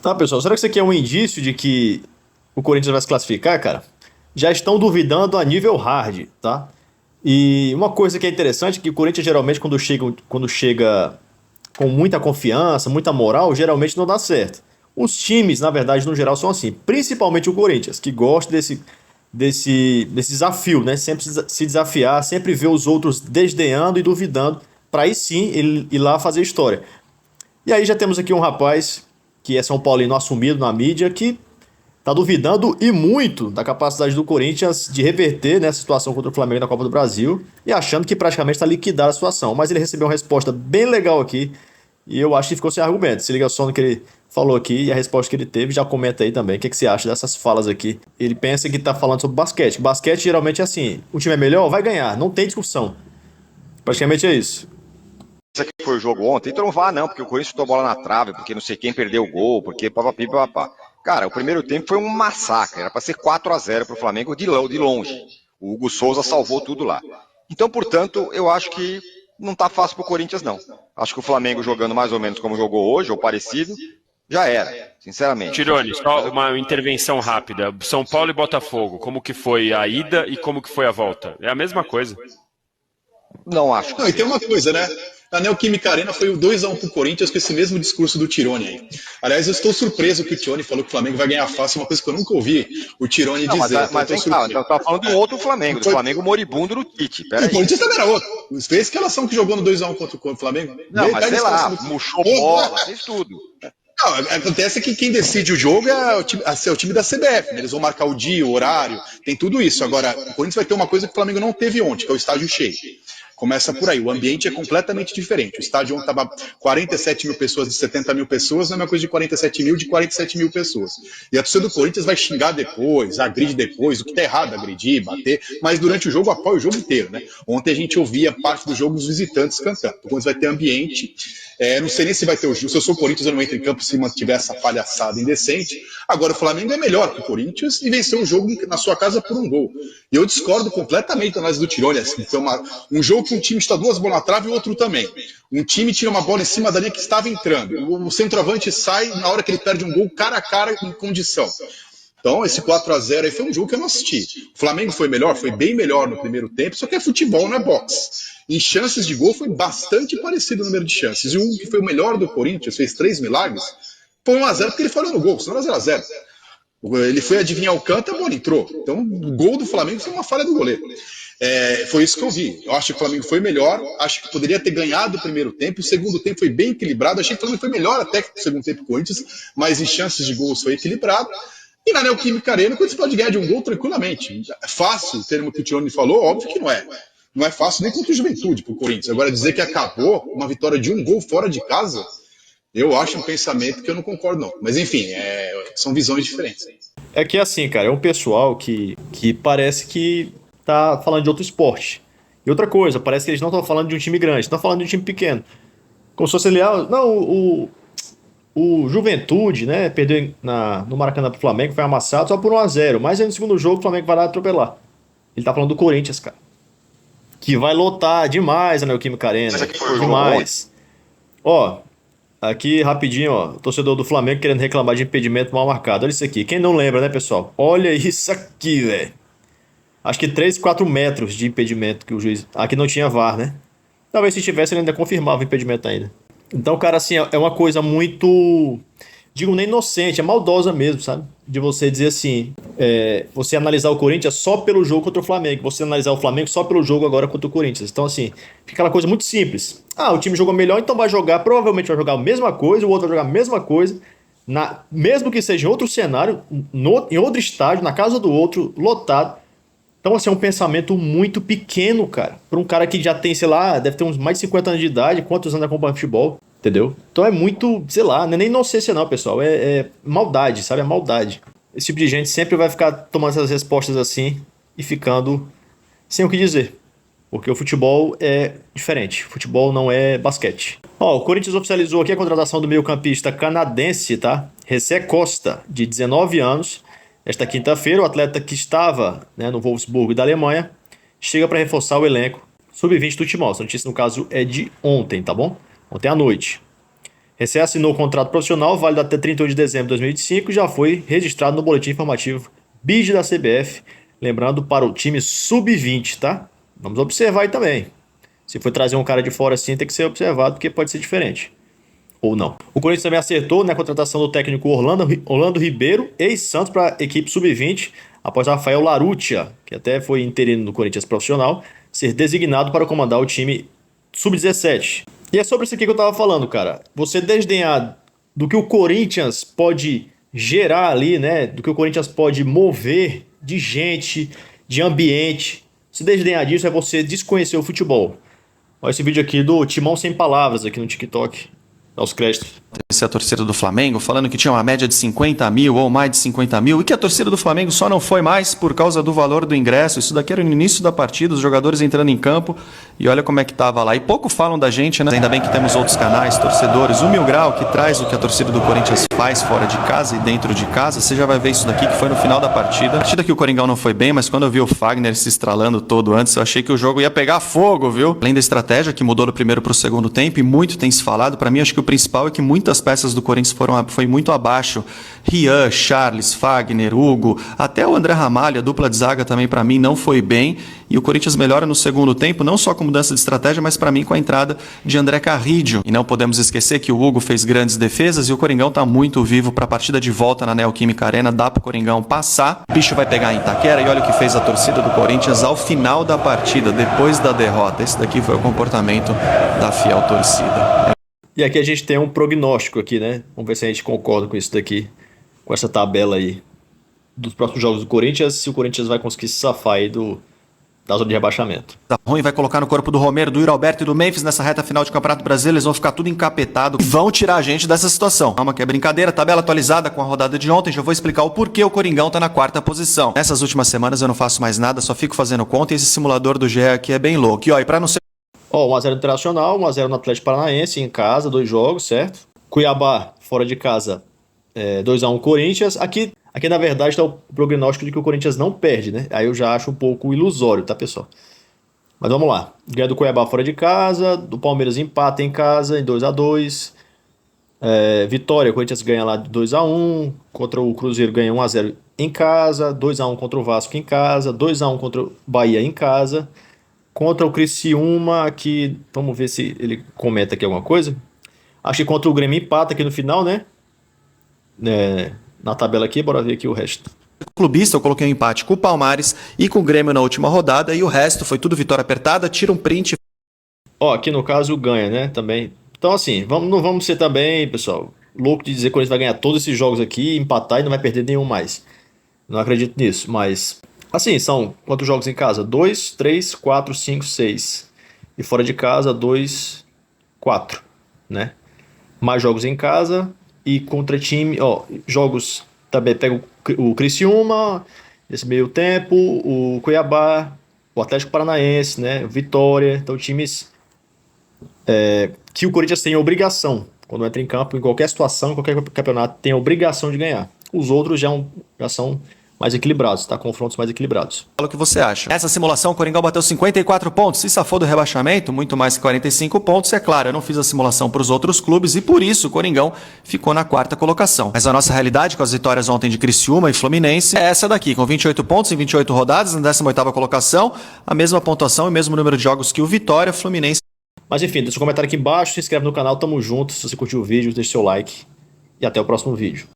Tá, pessoal, será que isso aqui é um indício de que o Corinthians vai se classificar, cara? Já estão duvidando a nível hard, tá? E uma coisa que é interessante é que o Corinthians geralmente quando chega com muita confiança, muita moral, geralmente não dá certo. Os times, na verdade, no geral, são assim. Principalmente o Corinthians, que gosta desse desafio, né? Sempre se desafiar, sempre ver os outros desdenhando e duvidando, para aí sim ele ir lá fazer história. E aí já temos aqui um rapaz que é São Paulino assumido na mídia, que tá duvidando e muito da capacidade do Corinthians de reverter, né, a situação contra o Flamengo na Copa do Brasil e achando que praticamente está liquidada a situação. Mas ele recebeu uma resposta bem legal aqui e eu acho que ficou sem argumento. Se liga só no que ele falou aqui e a resposta que ele teve. Já comenta aí também. O que você acha dessas falas aqui? Ele pensa que tá falando sobre basquete. Basquete geralmente é assim: o time é melhor, vai ganhar, não tem discussão. Praticamente é isso. Esse aqui foi o jogo ontem, então não vá não, porque o Corinthians chutou a bola na trave, porque não sei quem perdeu o gol, porque papapi, papapá. Cara, o primeiro tempo foi um massacre, era para ser 4-0 pro Flamengo de longe. O Hugo Souza salvou tudo lá. Então, portanto, eu acho que não tá fácil pro Corinthians não. Acho que o Flamengo jogando mais ou menos como jogou hoje, ou parecido, já era, sinceramente. Tirone, só uma intervenção rápida. São Paulo e Botafogo, como que foi a ida e como que foi a volta? É a mesma coisa. Não acho. Não, e tem uma coisa, né? A Neoquímica Arena foi o 2-1 pro Corinthians com esse mesmo discurso do Tirone aí. Aliás, eu estou surpreso que o Tirone falou que o Flamengo vai ganhar fácil, uma coisa que eu nunca ouvi o Tirone dizer. Mas vem cá, então tá falando do outro Flamengo, do Flamengo moribundo do Tite. O Corinthians também era outro. Fez aquela ação que jogou no 2-1 contra o Flamengo. Não, mas sei lá, murchou bola, fez tudo. Não, acontece que quem decide o jogo é o time da CBF, né? Eles vão marcar o dia, o horário, tem tudo isso. Agora, o Corinthians vai ter uma coisa que o Flamengo não teve ontem, que é o estádio cheio. Começa por aí, o ambiente é completamente diferente. O estádio ontem estava 47 mil pessoas de 70 mil pessoas, não é uma coisa de 47 mil de 47 mil pessoas. E a torcida do Corinthians vai xingar depois, agride depois, o que está errado, agredir, bater, mas durante o jogo apoia o jogo inteiro, né? Ontem a gente ouvia parte do jogo dos visitantes cantando. O Corinthians vai ter ambiente, não sei nem se vai ter o jogo. Se eu sou o Corinthians, eu não entro em campo se mantiver essa palhaçada indecente. Agora o Flamengo é melhor que o Corinthians e venceu o jogo na sua casa por um gol. E eu discordo completamente da análise do Tirone. Assim, foi um jogo que um time está duas bolas na trave e o outro também. Um time tira uma bola em cima da linha que estava entrando. O centroavante sai na hora que ele perde um gol cara a cara em condição. Então, esse 4-0 aí foi um jogo que eu não assisti. O Flamengo foi melhor, foi bem melhor no primeiro tempo, só que é futebol, não é boxe. Em chances de gol foi bastante parecido o número de chances. E o Hugo, que foi o melhor do Corinthians, fez 3 milagres, foi 1-0 porque ele falhou no gol, senão era 0-0. Ele foi adivinhar o canto e a bola entrou. Então, o gol do Flamengo foi uma falha do goleiro. Foi isso que eu vi. Eu acho que o Flamengo foi melhor, acho que poderia ter ganhado o primeiro tempo, o segundo tempo foi bem equilibrado, achei que o Flamengo foi melhor até que o segundo tempo do Corinthians, mas em chances de gols foi equilibrado. E na Neoquímica Arena, o Corinthians pode ganhar de um gol tranquilamente. É fácil, o termo que o Tirone falou, óbvio que não é. Não é fácil nem contra o Juventude pro Corinthians. Agora, dizer que acabou uma vitória de um gol fora de casa, eu acho um pensamento que eu não concordo, não. Mas, enfim, são visões diferentes. É que assim, cara, é um pessoal que parece que tá falando de outro esporte. E outra coisa, parece que eles não estão falando de um time grande, estão falando de um time pequeno. Como se fosse ali, o Juventude, né, perdeu no Maracanã pro Flamengo, foi amassado só por 1-0. Mas aí no segundo jogo o Flamengo vai lá atropelar. Ele tá falando do Corinthians, cara. Que vai lotar demais a Neoquímica Arena. Demais. Ó, aqui rapidinho, ó, o torcedor do Flamengo querendo reclamar de impedimento mal marcado. Olha isso aqui. Quem não lembra, né, pessoal? Olha isso aqui, velho. Acho que 3, 4 metros de impedimento que o juiz... Aqui não tinha VAR, né? Talvez se tivesse ele ainda confirmava o impedimento ainda. Então, cara, assim, é uma coisa muito... Digo nem inocente, é maldosa mesmo, sabe? De você dizer assim, você analisar o Corinthians só pelo jogo contra o Flamengo, você analisar o Flamengo só pelo jogo agora contra o Corinthians. Então, assim, fica aquela coisa muito simples. O time jogou melhor, então provavelmente vai jogar a mesma coisa, o outro vai jogar a mesma coisa, mesmo que seja em outro cenário, em outro estádio, na casa do outro, lotado. Então, assim, é um pensamento muito pequeno, cara. Para um cara que já tem, sei lá, deve ter uns mais de 50 anos de idade, quantos anos acompanha futebol. Entendeu? Então é muito, sei lá, não é nem inocência não, pessoal. É maldade, sabe? É maldade. Esse tipo de gente sempre vai ficar tomando essas respostas assim e ficando sem o que dizer. Porque o futebol é diferente. Futebol não é basquete. Ó, o Corinthians oficializou aqui a contratação do meio-campista canadense, tá? José Costa, de 19 anos. Esta quinta-feira, o atleta que estava, né, no Wolfsburg da Alemanha chega para reforçar o elenco sub-20 do Timão. Essa notícia, no caso, é de ontem, tá bom? Ontem à noite. Recém-assinou o contrato profissional, válido até 31 de dezembro de 2025, e já foi registrado no boletim informativo BID da CBF, lembrando para o time sub-20, tá? Vamos observar aí também. Se for trazer um cara de fora assim, tem que ser observado, porque pode ser diferente. Ou não. O Corinthians também acertou na contratação do técnico Orlando Ribeiro, ex-Santos, para a equipe sub-20, após Rafael Larutia, que até foi interino no Corinthians profissional, ser designado para comandar o time sub-17. E é sobre isso aqui que eu tava falando, cara. Você desdenhar do que o Corinthians pode gerar ali, né? Do que o Corinthians pode mover de gente, de ambiente. Se desdenhar disso é você desconhecer o futebol. Olha esse vídeo aqui do Timão Sem Palavras aqui no TikTok. Dá os créditos. A torcida do Flamengo, falando que tinha uma média de 50 mil ou mais de 50 mil e que a torcida do Flamengo só não foi mais por causa do valor do ingresso. Isso daqui era no início da partida, os jogadores entrando em campo e olha como é que tava lá. E pouco falam da gente, né? Ainda bem que temos outros canais, torcedores. O Mil Grau, que traz o que a torcida do Corinthians faz fora de casa e dentro de casa. Você já vai ver isso daqui que foi no final da partida. A partida que o Coringão não foi bem, mas quando eu vi o Fagner se estralando todo antes, eu achei que o jogo ia pegar fogo, viu? Além da estratégia que mudou do primeiro pro segundo tempo e muito tem se falado, pra mim acho que o principal é que muitas peças do Corinthians foi muito abaixo. Rian, Charles, Fagner, Hugo, até o André Ramalho, a dupla de zaga também para mim não foi bem. E o Corinthians melhora no segundo tempo, não só com mudança de estratégia, mas para mim com a entrada de André Carrillo. E não podemos esquecer que o Hugo fez grandes defesas e o Coringão está muito vivo para a partida de volta na Neoquímica Arena. Dá para o Coringão passar. O bicho vai pegar em Itaquera e olha o que fez a torcida do Corinthians ao final da partida, depois da derrota. Esse daqui foi o comportamento da fiel torcida. E aqui a gente tem um prognóstico aqui, né? Vamos ver se a gente concorda com isso daqui, com essa tabela aí dos próximos jogos do Corinthians, se o Corinthians vai conseguir se safar aí da zona de rebaixamento. Tá ruim, vai colocar no corpo do Romero, do Yuri Alberto e do Memphis nessa reta final de Campeonato Brasileiro, eles vão ficar tudo encapetado e vão tirar a gente dessa situação. Calma que é brincadeira, tabela atualizada com a rodada de ontem, já vou explicar o porquê o Coringão tá na 4ª posição. Nessas últimas semanas eu não faço mais nada, só fico fazendo conta e esse simulador do GE aqui é bem louco. E ó, e pra não ser 1x0 no Internacional, 1x0 no Atlético Paranaense, em casa, 2 jogos, certo? Cuiabá, fora de casa, 2x1 Corinthians. Aqui na verdade está o prognóstico de que o Corinthians não perde, né? Aí eu já acho um pouco ilusório, tá, pessoal? Mas vamos lá. Ganha do Cuiabá fora de casa, do Palmeiras empata em casa em 2x2. Vitória, o Corinthians ganha lá de 2x1, contra o Cruzeiro ganha 1x0 em casa, 2x1 contra o Vasco em casa, 2x1 contra o Bahia em casa. Contra o Criciúma, aqui, vamos ver se ele comenta aqui alguma coisa. Acho que contra o Grêmio empata aqui no final, né? Na tabela aqui, bora ver aqui o resto. clubista, eu coloquei um empate com o Palmares e com o Grêmio na última rodada e o resto foi tudo vitória apertada, tira um print. Ó, aqui no caso ganha, né? Também. Então assim, não vamos ser também, pessoal, louco de dizer que o Corinthians vai ganhar todos esses jogos aqui, empatar e não vai perder nenhum mais. Não acredito nisso, mas... Assim, são quantos jogos em casa? 2, 3, 4, 5, 6. E fora de casa, 2, 4, né? Mais jogos em casa e contra time... Ó, jogos... Também pega o Criciúma, nesse meio tempo, o Cuiabá, o Atlético Paranaense, né? Vitória. Então, times que o Corinthians tem a obrigação, quando entra em campo, em qualquer situação, em qualquer campeonato, tem a obrigação de ganhar. Os outros já são mais equilibrados, tá? Confrontos mais equilibrados. Fala o que você acha. Nessa simulação, o Coringão bateu 54 pontos, se safou do rebaixamento, muito mais que 45 pontos. É claro, eu não fiz a simulação para os outros clubes e por isso o Coringão ficou na 4ª colocação. Mas a nossa realidade com as vitórias ontem de Criciúma e Fluminense é essa daqui, com 28 pontos em 28 rodadas, na 18ª colocação, a mesma pontuação e o mesmo número de jogos que o Vitória, Fluminense. Mas enfim, deixa um comentário aqui embaixo, se inscreve no canal, tamo junto. Se você curtiu o vídeo, deixa seu like e até o próximo vídeo.